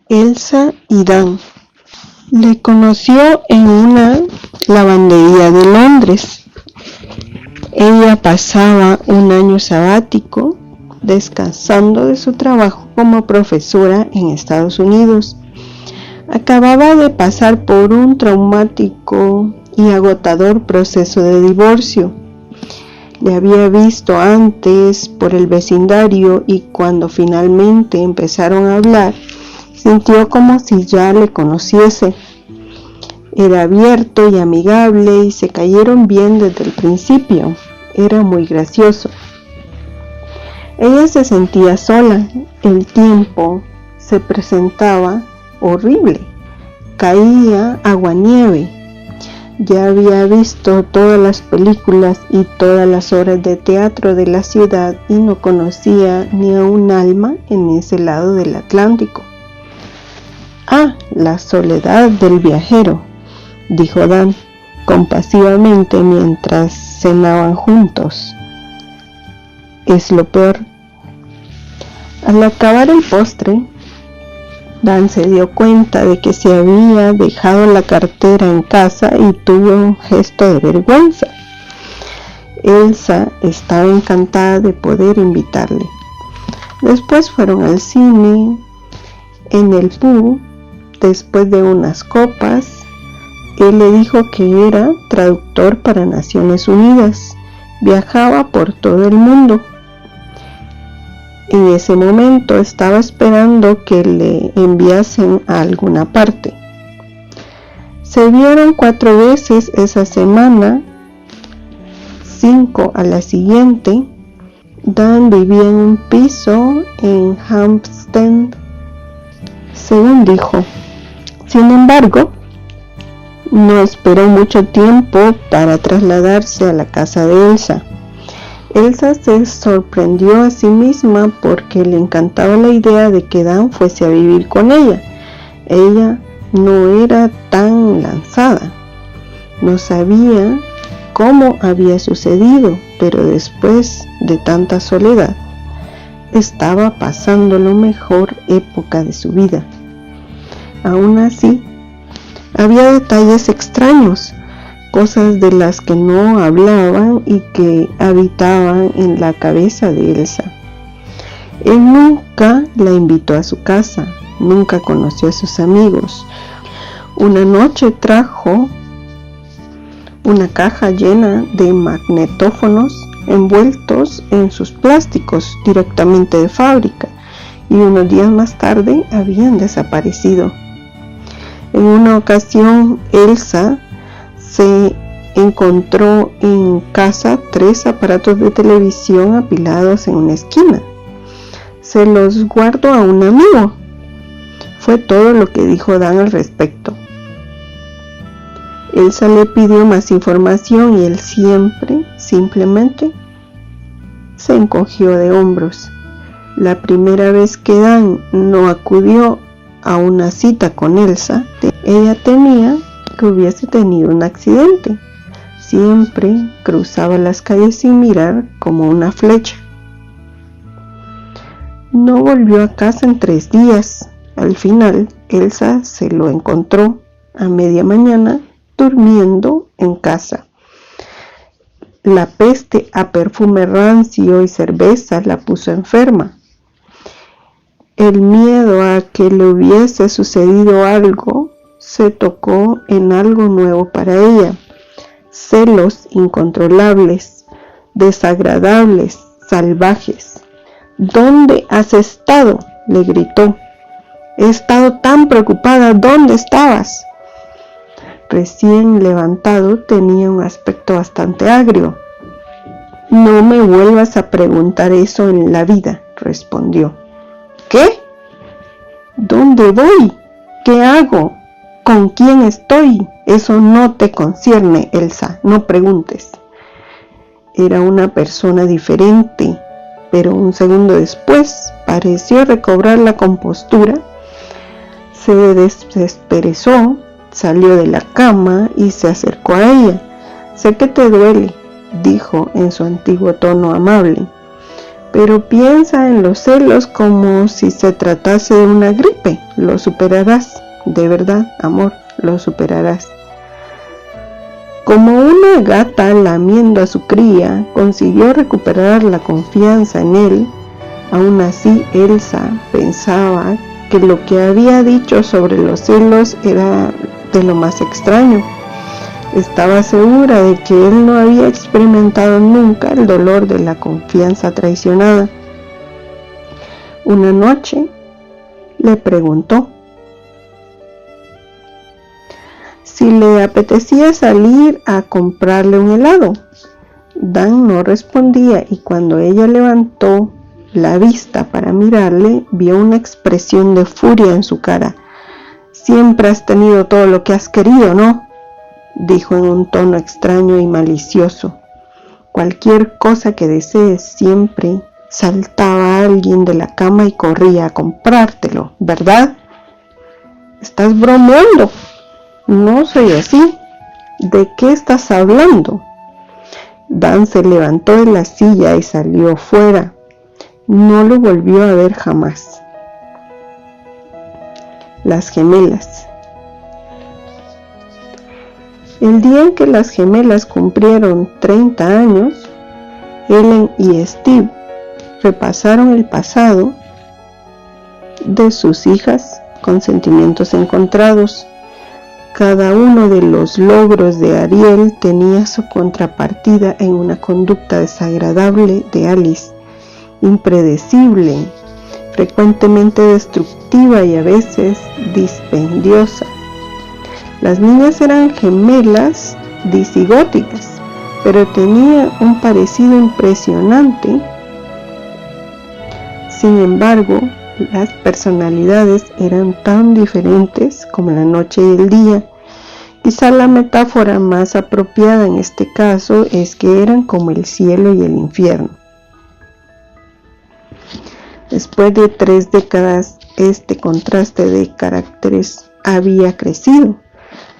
Elsa y Dan. Le conoció en una lavandería de Londres. Ella pasaba un año sabático descansando de su trabajo como profesora en Estados Unidos. Acababa de pasar por un traumático y agotador proceso de divorcio. Le había visto antes por el vecindario y cuando finalmente empezaron a hablar, sintió como si ya le conociese. Era abierto y amigable y se cayeron bien desde el principio. Era muy gracioso. Ella se sentía sola. El tiempo se presentaba horrible. Caía aguanieve. Ya había visto todas las películas y todas las obras de teatro de la ciudad y no conocía ni a un alma en ese lado del Atlántico. La soledad del viajero, dijo Dan compasivamente mientras cenaban juntos. Es lo peor. Al acabar el postre, Dan se dio cuenta de que se había dejado la cartera en casa y tuvo un gesto de vergüenza. Elsa estaba encantada de poder invitarle. Después fueron al cine, en el pub, después de unas copas. Él le dijo que era traductor para Naciones Unidas. Viajaba por todo el mundo. En ese momento estaba esperando que le enviasen a alguna parte. Se vieron 4 veces esa semana, 5 a la siguiente. Dan vivía en un piso en Hampstead, según dijo. Sin embargo, no esperó mucho tiempo para trasladarse a la casa de Elsa. Elsa se sorprendió a sí misma porque le encantaba la idea de que Dan fuese a vivir con ella. Ella no era tan lanzada. No sabía cómo había sucedido, pero después de tanta soledad, estaba pasando la mejor época de su vida. Aún así, había detalles extraños, cosas de las que no hablaban y que habitaban en la cabeza de Elsa. Él nunca la invitó a su casa, nunca conoció a sus amigos. Una noche trajo una caja llena de magnetófonos envueltos en sus plásticos directamente de fábrica y unos días más tarde habían desaparecido. En una ocasión, Elsa se encontró en casa 3 aparatos de televisión apilados en una esquina. Se los guardó a un amigo. Fue todo lo que dijo Dan al respecto. Elsa le pidió más información y él simplemente se encogió de hombros. La primera vez que Dan no acudió a una cita con Elsa, ella temía que hubiese tenido un accidente. Siempre cruzaba las calles sin mirar, como una flecha. No volvió a casa en 3 días. Al final, Elsa se lo encontró a media mañana durmiendo en casa. La peste a perfume rancio y cerveza la puso enferma. El miedo a que le hubiese sucedido algo se tocó en algo nuevo para ella. Celos incontrolables, desagradables, salvajes. ¿Dónde has estado?, le gritó. He estado tan preocupada. ¿Dónde estabas? Recién levantado, tenía un aspecto bastante agrio. No me vuelvas a preguntar eso en la vida, respondió. ¿Qué? ¿Dónde voy? ¿Qué hago? ¿Con quién estoy? Eso no te concierne, Elsa, no preguntes. Era una persona diferente, pero un segundo después pareció recobrar la compostura. Se desperezó, salió de la cama y se acercó a ella. Sé que te duele, dijo en su antiguo tono amable, pero piensa en los celos como si se tratase de una gripe. Lo superarás, de verdad, amor, lo superarás. Como una gata lamiendo a su cría, consiguió recuperar la confianza en él. Aún así, Elsa pensaba que lo que había dicho sobre los celos era de lo más extraño. Estaba segura de que él no había experimentado nunca el dolor de la confianza traicionada. Una noche le preguntó si le apetecía salir a comprarle un helado. Dan no respondía y cuando ella levantó la vista para mirarle, vio una expresión de furia en su cara. «Siempre has tenido todo lo que has querido, ¿no?», dijo en un tono extraño y malicioso. «Cualquier cosa que desees siempre saltaba alguien de la cama y corría a comprártelo, ¿verdad? Estás bromeando. No soy así. ¿De qué estás hablando?». Dan se levantó de la silla y salió fuera. No lo volvió a ver jamás. Las gemelas. El día en que las gemelas cumplieron 30 años, Ellen y Steve repasaron el pasado de sus hijas con sentimientos encontrados. Cada uno de los logros de Ariel tenía su contrapartida en una conducta desagradable de Alice, impredecible, frecuentemente destructiva y a veces dispendiosa. Las niñas eran gemelas disigóticas, pero tenían un parecido impresionante. Sin embargo, las personalidades eran tan diferentes como la noche y el día. Quizá la metáfora más apropiada en este caso es que eran como el cielo y el infierno. Después de 3 décadas, este contraste de caracteres había crecido.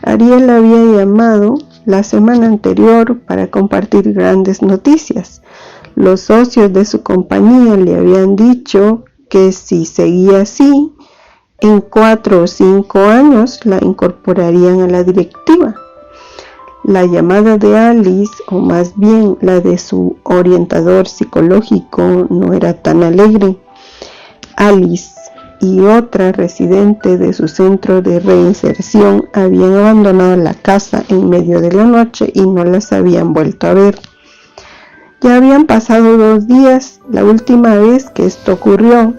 Ariel había llamado la semana anterior para compartir grandes noticias. Los socios de su compañía le habían dicho que si seguía así, en 4 o 5 años la incorporarían a la directiva. La llamada de Alice, o más bien la de su orientador psicológico, no era tan alegre. Alice y otra residente de su centro de reinserción habían abandonado la casa en medio de la noche y no las habían vuelto a ver. Ya habían pasado 2 días. La última vez que esto ocurrió,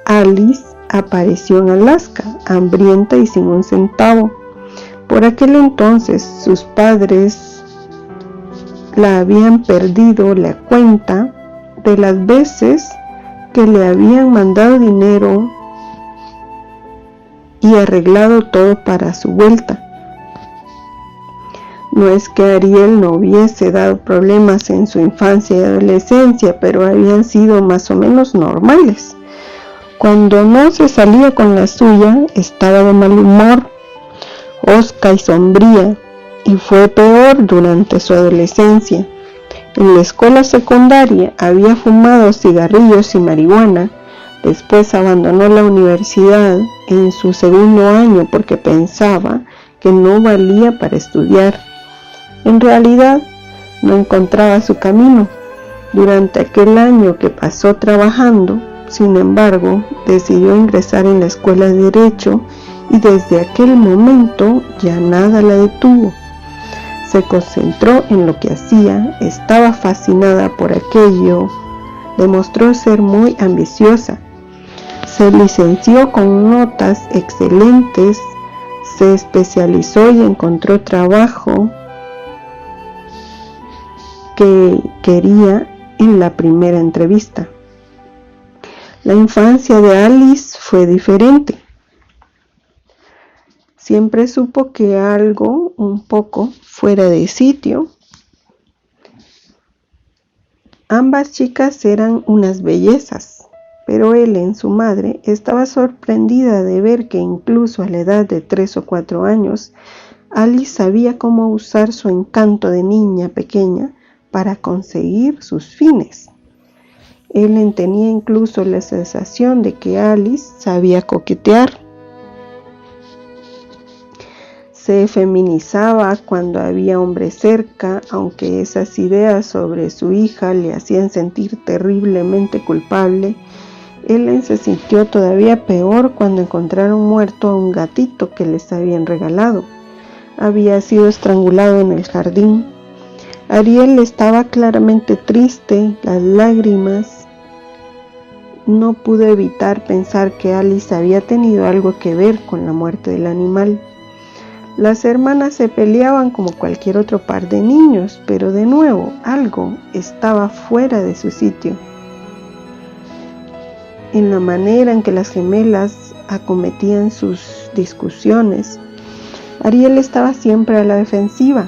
Alice apareció en Alaska, hambrienta y sin un centavo. Por aquel entonces sus padres la habían perdido la cuenta de las veces que le habían mandado dinero y arreglado todo para su vuelta. No es que Ariel no hubiese dado problemas en su infancia y adolescencia, pero habían sido más o menos normales. Cuando no se salía con la suya, estaba de mal humor, hosca y sombría, y fue peor durante su adolescencia. En la escuela secundaria había fumado cigarrillos y marihuana. Después abandonó la universidad en su 2º año porque pensaba que no valía para estudiar. En realidad, no encontraba su camino. Durante aquel año que pasó trabajando, sin embargo, decidió ingresar en la escuela de Derecho y desde aquel momento ya nada la detuvo. Se concentró en lo que hacía, estaba fascinada por aquello, demostró ser muy ambiciosa. Se licenció con notas excelentes, se especializó y encontró trabajo que quería en la primera entrevista. La infancia de Alice fue diferente. Siempre supo que algo un poco fuera de sitio. Ambas chicas eran unas bellezas, pero Ellen, su madre, estaba sorprendida de ver que incluso a la edad de 3 o 4 años, Alice sabía cómo usar su encanto de niña pequeña para conseguir sus fines. Ellen tenía incluso la sensación de que Alice sabía coquetear. Se feminizaba cuando había hombres cerca, aunque esas ideas sobre su hija le hacían sentir terriblemente culpable. Ellen se sintió todavía peor cuando encontraron muerto a un gatito que les habían regalado. Había sido estrangulado en el jardín. Ariel estaba claramente triste, las lágrimas. No pudo evitar pensar que Alice había tenido algo que ver con la muerte del animal. Las hermanas se peleaban como cualquier otro par de niños, pero de nuevo algo estaba fuera de su sitio. En la manera en que las gemelas acometían sus discusiones, Ariel estaba siempre a la defensiva.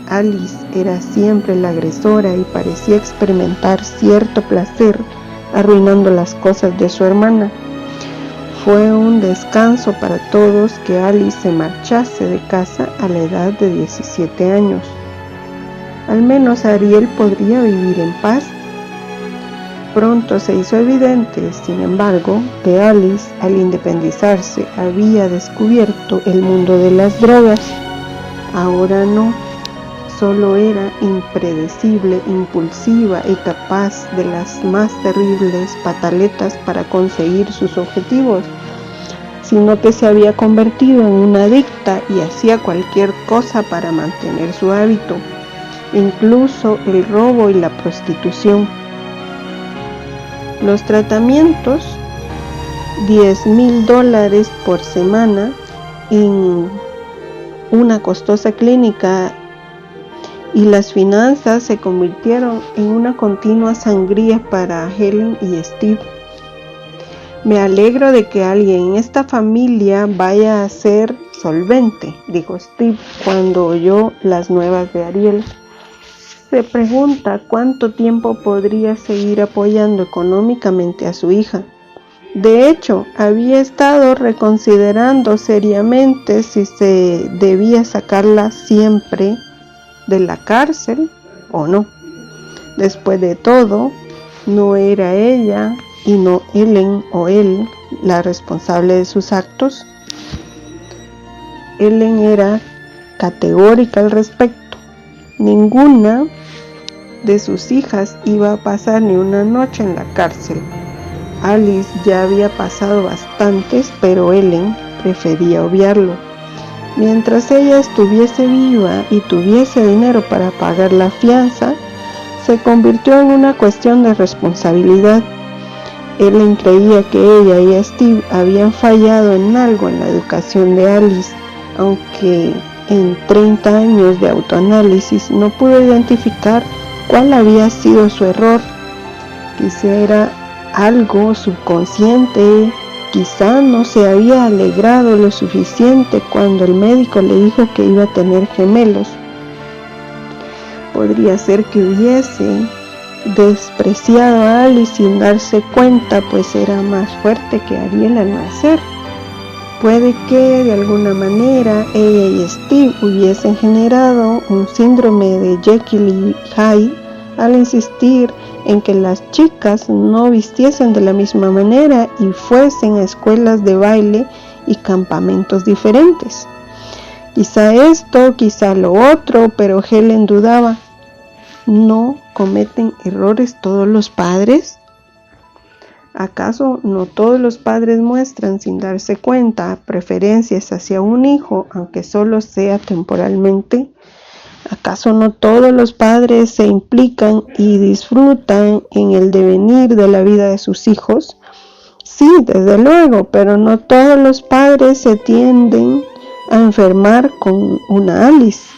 Alice era siempre la agresora y parecía experimentar cierto placer arruinando las cosas de su hermana. Fue un descanso para todos que Alice se marchase de casa a la edad de 17 años. Al menos Ariel podría vivir en paz. Pronto se hizo evidente, sin embargo, que Alice, al independizarse, había descubierto el mundo de las drogas. Ahora no, solo era impredecible, impulsiva y capaz de las más terribles pataletas para conseguir sus objetivos, sino que se había convertido en una adicta y hacía cualquier cosa para mantener su hábito, incluso el robo y la prostitución. Los tratamientos, $10,000 por semana en una costosa clínica, y las finanzas se convirtieron en una continua sangría para Helen y Steve. Me alegro de que alguien en esta familia vaya a ser solvente, dijo Steve cuando oyó las nuevas de Ariel. Se pregunta cuánto tiempo podría seguir apoyando económicamente a su hija. De hecho, había estado reconsiderando seriamente si se debía sacarla siempre de la cárcel o no. Después de todo, no era ella y no Ellen o él la responsable de sus actos. Ellen era categórica al respecto. Ninguna de sus hijas iba a pasar ni una noche en la cárcel. Alice ya había pasado bastantes, pero Ellen prefería obviarlo. Mientras ella estuviese viva y tuviese dinero para pagar la fianza, se convirtió en una cuestión de responsabilidad. Ellen creía que ella y Steve habían fallado en algo en la educación de Alice, aunque en 30 años de autoanálisis no pudo identificar cuál había sido su error. Quizá era algo subconsciente. Quizá no se había alegrado lo suficiente cuando el médico le dijo que iba a tener gemelos. Podría ser que hubiese despreciado a Alice sin darse cuenta, pues era más fuerte que Ariel al nacer. Puede que de alguna manera ella y Steve hubiesen generado un síndrome de Jekyll y Hyde al insistir en que las chicas no vistiesen de la misma manera y fuesen a escuelas de baile y campamentos diferentes. Quizá esto, quizá lo otro, pero Helen dudaba. ¿No cometen errores todos los padres? ¿Acaso no todos los padres muestran sin darse cuenta preferencias hacia un hijo, aunque solo sea temporalmente? ¿Acaso no todos los padres se implican y disfrutan en el devenir de la vida de sus hijos? Sí, desde luego, pero no todos los padres se tienden a enfermar con una Alice.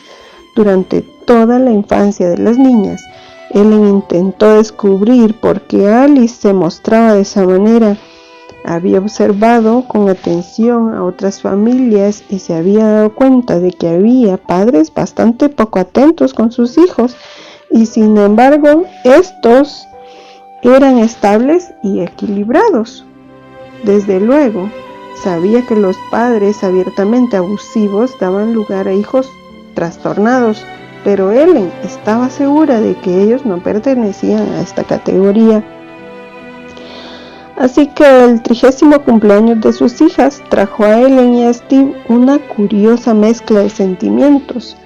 Durante toda la infancia de las niñas, Ellen intentó descubrir por qué Alice se mostraba de esa manera. Había observado con atención a otras familias y se había dado cuenta de que había padres bastante poco atentos con sus hijos y sin embargo estos eran estables y equilibrados. Desde luego, sabía que los padres abiertamente abusivos daban lugar a hijos trastornados, pero Ellen estaba segura de que ellos no pertenecían a esta categoría. Así que el 30º cumpleaños de sus hijas trajo a Ellen y a Steve una curiosa mezcla de sentimientos.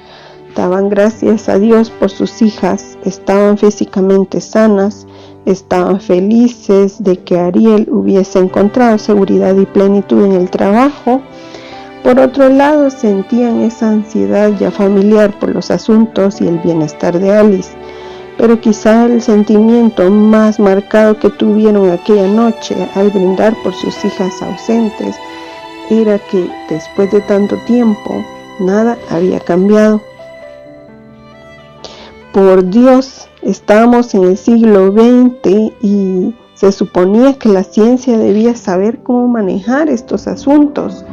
Daban gracias a Dios por sus hijas, estaban físicamente sanas, estaban felices de que Ariel hubiese encontrado seguridad y plenitud en el trabajo. Por otro lado, sentían esa ansiedad ya familiar por los asuntos y el bienestar de Alice, pero quizá el sentimiento más marcado que tuvieron aquella noche al brindar por sus hijas ausentes era que después de tanto tiempo nada había cambiado. Por Dios, estábamos en el siglo XX y se suponía que la ciencia debía saber cómo manejar estos asuntos.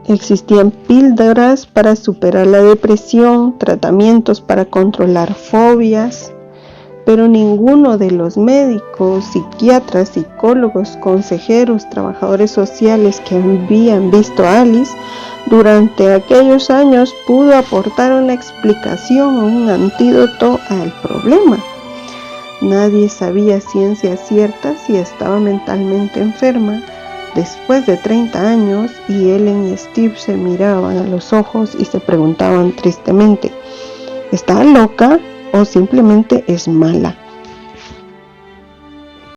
Existían píldoras para superar la depresión, tratamientos para controlar fobias, pero ninguno de los médicos, psiquiatras, psicólogos, consejeros, trabajadores sociales que habían visto a Alice durante aquellos años pudo aportar una explicación o un antídoto al problema. Nadie sabía a ciencia cierta si estaba mentalmente enferma. Después de 30 años, y Ellen y Steve se miraban a los ojos y se preguntaban tristemente, ¿está loca o simplemente es mala?